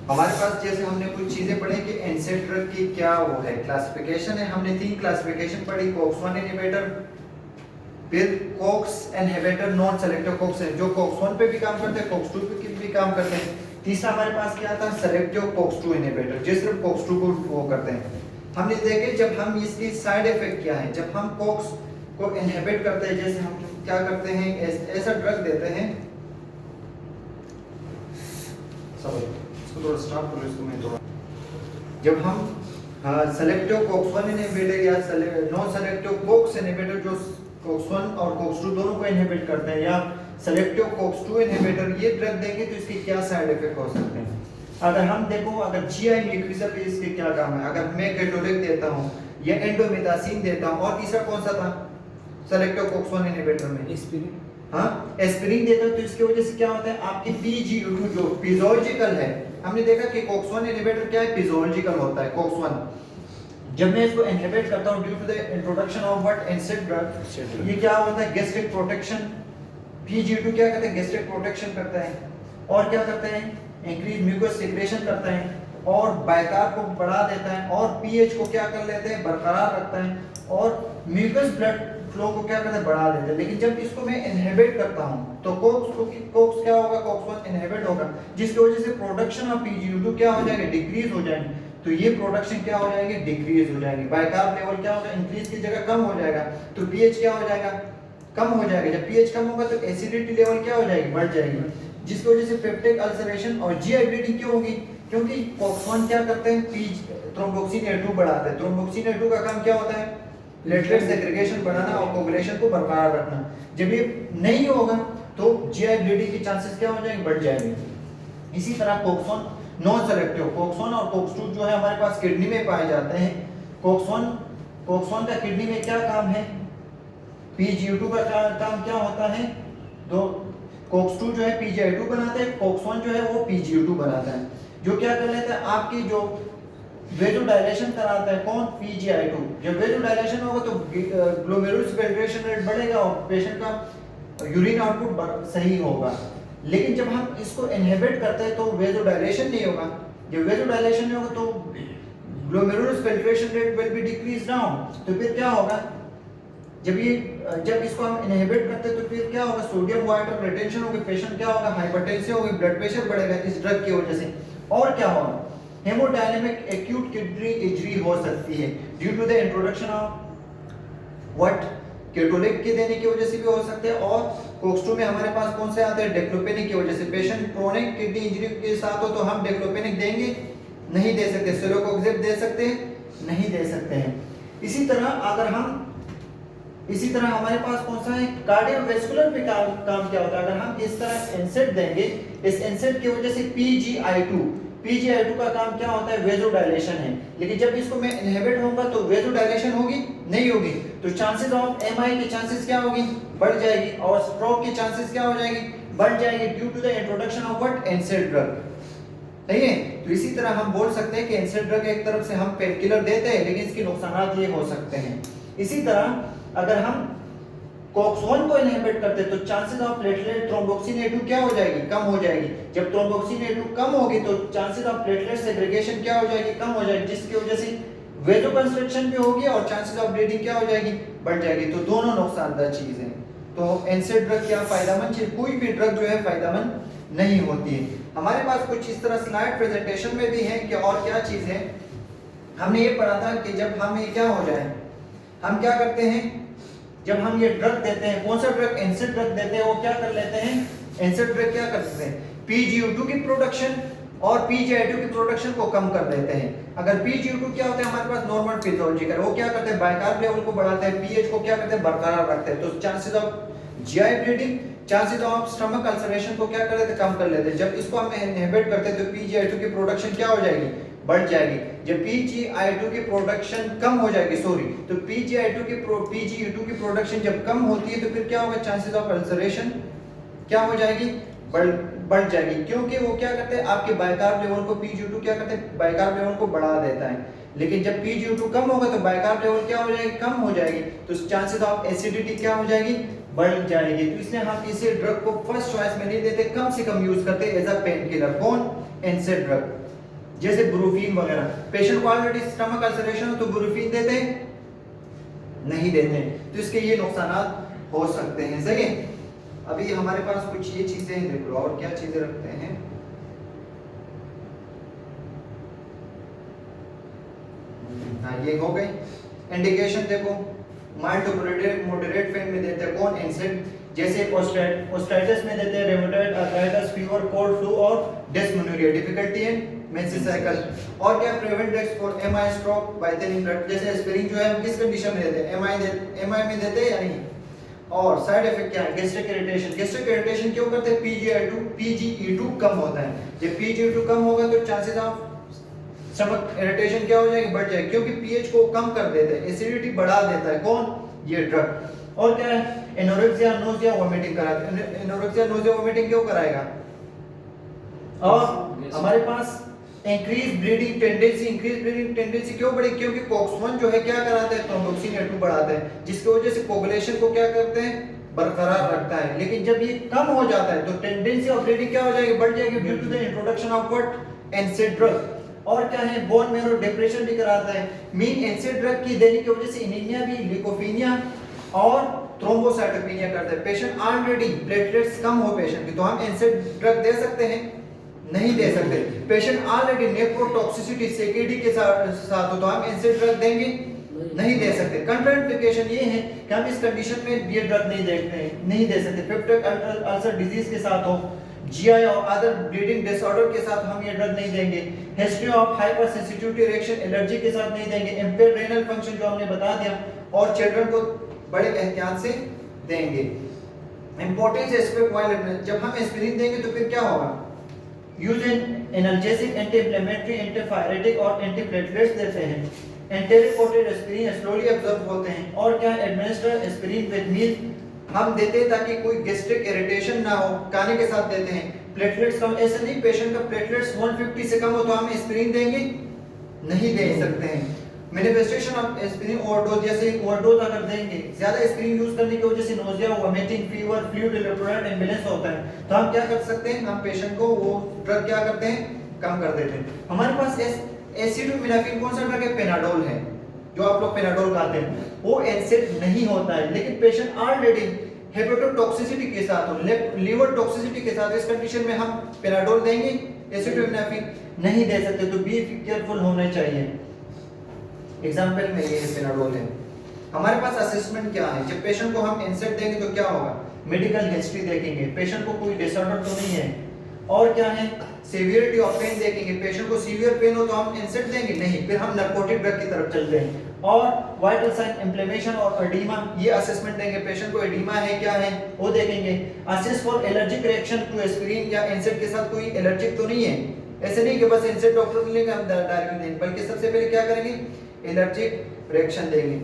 हमारे पास जैसे हमने कुछ चीजें पढ़ी कि एनसेड ड्रग की क्या वो है क्लासिफिकेशन है। हमने 3 क्लासिफिकेशन पढ़ी, कॉक्स 1 इनहिबिटर, फिर COX inhibitor non selective COX है जो कॉक्स 1 पे भी काम करते हैं, कॉक्स 2 पे भी काम करते हैं। तीसरा हमारे पास क्या था, सेलेक्टिव कॉक्स 2 इनहिबिटर जो सिर्फ कॉक्स 2 को वो करते हैं। हमने देखे जब हम इसकी साइड इफेक्ट क्या है, जब हम कॉक्स को इनहिबिट करते हैं, जैसे हम क्या करते हैं, ऐसा ड्रग देते हैं, सॉरी इसको थोड़ा स्टॉप करो, इसको मैं थोड़ा, जब हम सेलेक्टिव कॉक्स 1 इनहिबिटर या नॉन सेलेक्टिव कॉक्स इनहिबिटर जो कॉक्स 1 और कॉक्स 2 दोनों को इनहिबिट करते हैं, या सेलेक्टिव कॉक्स 2 इनहिबिटर ये ड्रग देंगे तो इसके क्या साइड इफेक्ट हो सकते हैं। अगर हम देखो, अगर जीआई म्यूकोसा पे इसके क्या काम है, अगर मैं केटोलिक देता हूं या एंडोमेथासिन देता हूं, और तीसरा कौन सा था सेलेक्टिव कॉक्स 1 इनहिबिटर में, एस्पिरिन। हाँ एस्पिरिन देता हूं, तो इसकी वजह से क्या होता है, आपकी पीजीयू2 जो फिजियोलॉजिकल है, हमने देखा कि कॉक्स 1 इनहिबिटर क्या है, फिजियोलॉजिकल होता है कॉक्स 1। जब मैं इसको इनहिबिट करता हूं due to the introduction of what NSAID drug, ये क्या होता है, गैस्ट्रिक प्रोटेक्शन, पीजीयू2 क्या करते हैं, गैस्ट्रिक प्रोटेक्शन करता है, और क्या करते हैं, इंक्रीज म्यूकस सिक्रेशन करता है, और बायकार को बढ़ा देता है, और पीएच को क्या कर लेते हैं, बरकरार रखता है, और म्यूकस ब्लड फ्लो को क्या करते हैं, बढ़ा देते हैं। लेकिन जब इसको मैं इनहिबिट करता हूं तो कोक्स क्या होगा, कॉक्स 1 इनहिबिट होगा, जिसकी वजह से प्रोडक्शन ऑफ पीजीयू2 क्या हो जाएगा, डिक्रीज हो जाएगी। तो ये प्रोडक्शन क्या हो जाएगी, डिक्रीज हो जाएगी, बायकार लेवल क्या होगा, इंक्रीज की जगह कम हो जाएगा, तो पीएच क्या हो जाएगा, कम हो जाएगा। जब पीएच कम होगा तो एसिडिटी लेवल क्या हो जाएगी, बढ़ जाएगी, जिसकी वजह से पेप्टिक अल्सरेशन और जीआई ब्लीडिंग क्यों होगी, क्योंकि कॉक्स 1 क्या करते हैं, थ्रोम्बोक्सिन A2 बढ़ाते हैं। थ्रोम्बोक्सिन A2 का काम क्या होता है, प्लेटलेट सेग्रीगेशन बढ़ाना और कोगुलेशन को बरकरार रखना। जब ये नहीं होगा तो जीआई ब्लीडिंग की चांसेस क्या हो जाएंगे, बढ़ जाएंगे। इसी तरह कॉक्स 1 नॉन सेलेक्टिव, कॉक्स 1 और कॉक्स 2 जो है हमारे पास किडनी में पाए जाते हैं। कॉक्स 1 का किडनी में क्या काम है, पीजीयू2 का काम क्या होता है, दो कॉक्स 2 जो है पीजीआई2 बनाते हैं, कॉक्स 1 जो है वो पीजीयू2 बनाता है, जो क्या कर लेता है, आपकी जो वेजोडाइलेशन कराता है, कौन, पीजीआई2। जब वेजोडाइलेशन होगा तो ग्लोमेरुलस फिल्ट्रेशन रेट बढ़ेगा और पेशेंट का यूरिन आउटपुट सही होगा। लेकिन जब हम इसको इनहिबिट करते हैं तो वेजोडाइलेशन नहीं होगा, जब वेजोडाइलेशन नहीं होगा तो glomerulus filtration rate will be decrease down. तो फिर क्या होगा, जब इसको हम इनहिबिट करते हैं तो फिर क्या होगा, सोडियम वाटर रिटेंशन होगी, पेशेंट क्या होगा, हाइपरटेंसिव होगी, ब्लड प्रेशर बढ़ेगा इस ड्रग की वजह से। और क्या होगा, हेमोडायनामिक एक्यूट किडनी इंजरी हो सकती है due to the introduction of what, केटोलिक के देने की वजह से भी हो सकते हैं, और कॉक्स 2 में हमारे पास कौन से आते हैं, डेक्लोपेनिक की वजह से। पेशेंट क्रोनिक किडनी इंजरी के साथ हो तो हम डेक्लोपेनिक देंगे, नहीं दे सकते, सेलोकोक्सिब दे सकते हैं, नहीं दे सकते हैं। इसी तरह हमारे पास कौन सा है, कार्डियोवैस्कुलर पे काम क्या होता है, अगर हम इस तरह एनसेड देंगे, इस एनसेड की वजह से पीजीआई2 का काम क्या होता है, वेजोडाइलेशन है। लेकिन जब इसको मैं इनहिबिट होऊंगा तो वेजोडाइलेशन होगी, नहीं होगी, तो चांसेस ऑफ एमआई की चांसेस क्या होगी, बढ़ जाएगी, और स्ट्रोक की चांसेस क्या हो जाएगी, बढ़ जाएगी, due to the introduction of what, NSAID drug. सही है। तो इसी तरह हम बोल सकते हैं कि एनसेड ड्रग एक तरफ से हम पेन किलर देते हैं, लेकिन इसके नुकसान ये हो सकते हैं। इसी तरह अगर हम कॉक्स 1 को इनहिबिट करते तो chances of platelet thromboxane A2 क्या हो जाएगी, कम हो जाएगी। जब थ्रोम्बोक्सिन A2 कम होगी तो चांसेस ऑफ प्लेटलेट सेग्रीगेशन क्या हो जाएगी, कम हो जाएगी, जिसकी वजह से वेजो कंस्ट्रक्शन भी होगी और चांसेस ऑफ ब्लीडिंग क्या हो जाएगी, बढ़ जाएगी। तो दोनों नुकसानदायक चीज है। तो एनसेड ड्रग क्या फायदेमंद है, कोई भी ड्रग जो है फायदेमंद नहीं होती है। हमारे पास कुछ इस तरह स्लाइड प्रेजेंटेशन में भी है कि और क्या चीज है। हमने ये पढ़ा था कि जब हम ये क्या हो जाए, हम क्या करते हैं, जब हम ये ड्रग देते हैं, कौन सा ड्रग, एनसेड ड्रग देते हैं, वो क्या कर लेते हैं, एनसेड ड्रग क्या करते हैं, पीजीयू2 की प्रोडक्शन और पीजीआई2 की प्रोडक्शन को कम कर देते हैं। अगर पीजीयू2 क्या होता है हमारे पास नॉर्मल फिजियोलॉजिकल, वो क्या करते हैं, बायकार्ब लेवल को बढ़ाते हैं, पीएच को क्या करते हैं, बरकरार रखते हैं, तो chances of GI bleeding, chances of stomach ulceration को क्या कर लेते हैं, कम कर लेते हैं। जब इसको हम इनहिबिट करते हैं तो पीजीआई2 की प्रोडक्शन क्या हो जाएगी, बढ़ जाएगी। जब पीजीआई2 की प्रोडक्शन कम हो जाएगी, तो पीजीयू2 की प्रोडक्शन जब कम होती है तो फिर क्या होगा, चांसेस ऑफ अल्सरेशन क्या हो जाएगी, बढ़ जाएगी, क्योंकि वो क्या करते हैं, आपके बायकार्ब लेवल को, पीजीयू2 क्या करते हैं, बायकार्ब लेवल को बढ़ा देता है। लेकिन जब पीजीयू2 कम होगा तो बायकार्ब लेवल क्या हो जाएगी, कम हो जाएगी, तो चांसेस ऑफ एसिडिटी क्या हो जाएगी, बढ़ जाएगी। तो इसलिए हम इसे ड्रग को फर्स्ट चॉइस में नहीं देते, कम से कम यूज करते एज अ पेन किलर। कौन, एनसेड ड्रग। जैसे ब्रूफीन वगैरह। पेशेंट को ऑलरेडी स्टमक अल्सरेशन हो तो ब्रूफीन देते हैं? नहीं देते हैं, तो इसके ये नुकसान हो सकते हैं। सही है। अभी हमारे पास कुछ ये चीजें हैं, देख लो और क्या चीजें रखते हैं। हाँ ये हो गई। इंडिकेशन देखो, माइल्ड टू मॉडरेट पेन में देते हैं कौन? एनसेड। जैसे ओस्टाइटिस में देते हैं rheumatoid arthritis, fever, cold, flu और dysmenorrhea, difficulty in menses cycle. और क्या? Prevent for MI, stroke, whitening blood. जैसे एस्पिरिन जो है हम किस कंडीशन में देते हैं? एमआई में देते हैं या नहीं? और साइड इफेक्ट क्या है? Gastric irritation. गैस्ट्रिक इरिटेशन क्यों करते हैं? पीजीई2 कम होता है। जब पीजीई2 कम होगा तो चांसेस ऑफ स्टमक इरिटेशन क्या हो जाएगी? बढ़ जाएगी, क्योंकि पीएच को कम कर देता है, एसिडिटी बढ़ा देता है। कौन? ये ड्रग। और क्या है? एनोरेक्सिया, नोजिया, वोमिटिंग कराता है। एनोरेक्सिया, नोजिया, वोमिटिंग क्यों कराएगा? और हमारे पास increase bleeding tendency. Increase bleeding tendency क्यों बढ़ी? क्योंकि कॉक्स1 जो है क्या कराता है? थ्रोम्बोक्सिन A2 बढ़ाता है, जिसकी वजह से कोगुलेशन को क्या करते हैं? बरकरार रखता है। लेकिन जब ये कम हो जाता है तो टेंडेंसी ऑफ ब्लीडिंग क्या हो जाएगी? बढ़ जाएगी, due to the introduction of what? NSAID drug. और क्या है? बोन मैरो डिप्रेशन भी कराता है। मीन एनसेड ड्रग की देने की वजह से एनीमिया भी, ल्यूकोपीनिया और थ्रोम्बोसाइटोपेनिया करता है। पेशेंट ऑलरेडी प्लेटलेट्स कम हो पेशेंट की, तो हम एनसेड ड्रग दे सकते हैं? नहीं दे सकते। पेशेंट ऑलरेडी नेफ्रोटॉक्सिसिटी सीकेडी के साथ हो तो हम एनसेड ड्रग देंगे? नहीं दे सकते। कंट्राइंडिकेशन ये है कि हम इस कंडीशन में ये ड्रग नहीं दे सकते। पेप्टिक अल्सर डिजीज के साथ हो, जीआई और अदर ब्लीडिंग डिसऑर्डर के साथ हम ये ड्रग नहीं देंगे। History of hyper sensitivity reaction, allergy के साथ नहीं देंगे। इंपेयर्ड रेनल फंक्शन जो हमने बता दिया, और चिल्ड्रन को बड़े एहतियात से देंगे। इंपॉर्टेंस एस्पेक्ट वाइल, जब हम एस्पिरिन देंगे तो फिर क्या होगा? Use in analgesic, anti inflammatory, antipyretic और एंटीप्लेटलेट्स देते हैं। एंटीरिपोर्टेड एस्पिरिन स्लोली अब्जॉर्ब होते हैं। और क्या? एडमिनिस्टर एस्पिरिन विद मील हम देते हैं ताकि कोई गैस्ट्रिक इरिटेशन ना हो, खाने के साथ देते हैं। प्लेटलेट्स कम, ऐसे नहीं पेशेंट का प्लेटलेट्स 150 से कम हो तो हम एस्पिरिन देंगे? नहीं दे सकते हैं। मैनिफेस्टेशन ऑफ एस्पिरिन ओवरडोज, जैसे ओवरडोज अगर देंगे, ज्यादा एस्पिरिन यूज करने की वजह से nausea, vomiting, fever, fluid electrolyte imbalance होता है, तो हम क्या कर सकते हैं? हम पेशेंट को वो ड्रग क्या करते हैं? कम कर देते हैं। हमारे पास एसिडोमिनाफिन कौन सा ड्रग है? पेनाडोल है, जो आप लोग पेनाडोल खाते हैं। वो एनसेड नहीं होता है, लेकिन पेशेंट ऑलरेडी हेपेटोटॉक्सिसिटी के साथ हो, लीवर टॉक्सिसिटी के साथ, इस कंडीशन में हम पेनाडोल देंगे? एसिडोमिनाफिन नहीं दे सकते। तो बी केयरफुल होना चाहिए। एग्जांपल में ये पेनाडोल है। हमारे पास असेसमेंट क्या है? जब पेशेंट को हम एनसेड देंगे तो क्या होगा? मेडिकल हिस्ट्री देखेंगे, पेशेंट को कोई डिसऑर्डर तो नहीं है। और क्या है? सीवियरिटी ऑफ पेन देखेंगे, पेशेंट को सीवियर पेन हो तो हम एनसेड देंगे? नहीं, फिर हम नार्कोटिक ड्रग की तरफ चलते हैं। और वाइटल साइन, इन्फ्लेमेशन और एडिमा, ये असेसमेंट देंगे। पेशेंट को एडिमा है क्या है वो देखेंगे। Assess for allergic reaction to aspirin या एनसेड के साथ कोई एलर्जिक तो नहीं है। ऐसे नहीं कि बस एनसेड डॉक्टर मिलेगा हम डायरेक्ट देंगे, बल्कि सबसे पहले क्या करेंगे? एलर्जिक रिएक्शन देंगे।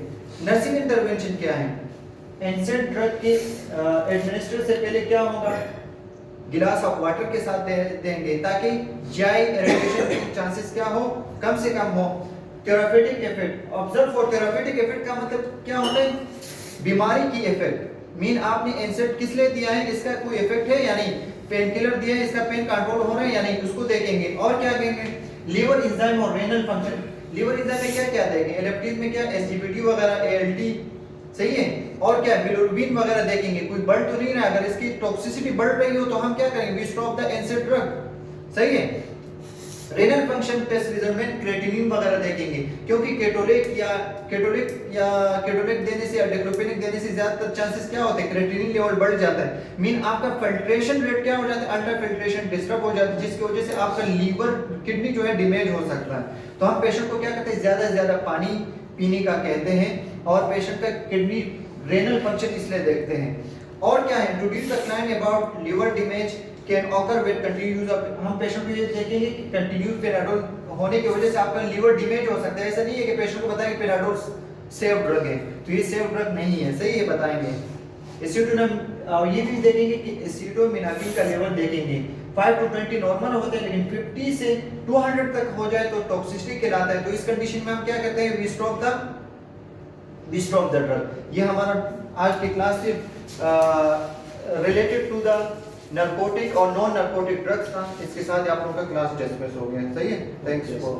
नर्सिंग इंटरवेंशन क्या है? एनसेड ड्रग के एडमिनिस्टर से पहले क्या होगा? गिलास ऑफ वाटर के साथ देंगे ताकि जीआई इरिटेशन के चांसेस क्या हो? कम से कम हो। Therapeutic effect, observe for therapeutic effect का मतलब क्या होता है? बीमारी की इफेक्ट। मीन आपने एनसेड किस लिए दिया है, इसका कोई इफेक्ट है या नहीं? पेन किलर दिया है, इसका पेन कंट्रोल हो रहा है या नहीं, उसको देखेंगे। और क्या देंगे? लीवर एंजाइम और रेनल फंक्शन। लीवर एंजाइम में क्या क्या देंगे? एलेप्टिन में क्या? एसजीपीटी वगैरह, एएलटी, सही है। और क्या? बिलिरुबिन वगैरह देखेंगे, कोई बढ़ तो नहीं रहा। अगर इसकी टॉक्सिसिटी बढ़ रही हो तो हम क्या करेंगे? We stop the NSAID drug, सही है। रेनल फंक्शन टेस्ट रिजल्ट में क्रेटिनिन वगैरह देखेंगे, क्योंकि केटोलिक देने से या डिक्लोफेनिक देने से ज्यादातर चांसेस क्या होते हैं? क्रेटिनिन लेवल बढ़ जाता है। मीन आपका फिल्ट्रेशन रेट क्या हो जाता है? अल्ट्रा फिल्ट्रेशन डिस्टर्ब हो जाता है, जिसकी वजह से आपका लीवर, किडनी जो है डैमेज हो सकता है। तो हम पेशेंट को क्या कहते हैं? ज्यादा से ज्यादा पानी पीने का कहते हैं, और पेशेंट का किडनी रेनल फंक्शन इसलिए देखते हैं। और क्या है? To teach the client about liver damage can occur with continuous use of, हम पेशेंट को ये देखेंगे कि कंटिन्यूस पेनाडोल होने की वजह से आपका लिवर डैमेज हो सकता है। ऐसा नहीं है कि पेशेंट को बताएं कि पेनाडोल सेफ ड्रग है, तो ये सेफ ड्रग नहीं है, सही है, बताएंगे। एसिडोनम, और ये भी देखेंगे कि एसिडोमिनाफिन का लेवल देखेंगे। 5 to 20 नॉर्मल होता है, लेकिन 50 से 200 तक हो जाए तो टॉक्सिसिटी कहलाता है। तो इस कंडीशन में हम क्या कहते हैं? We stop the drug. ये हमारा आज की क्लास से रिलेटेड टू द नारकोटिक और नॉन नारकोटिक ड्रग्स था। इसके साथ आप लोगों का क्लास डिसमिस हो गया। सही है, थैंक्स फॉर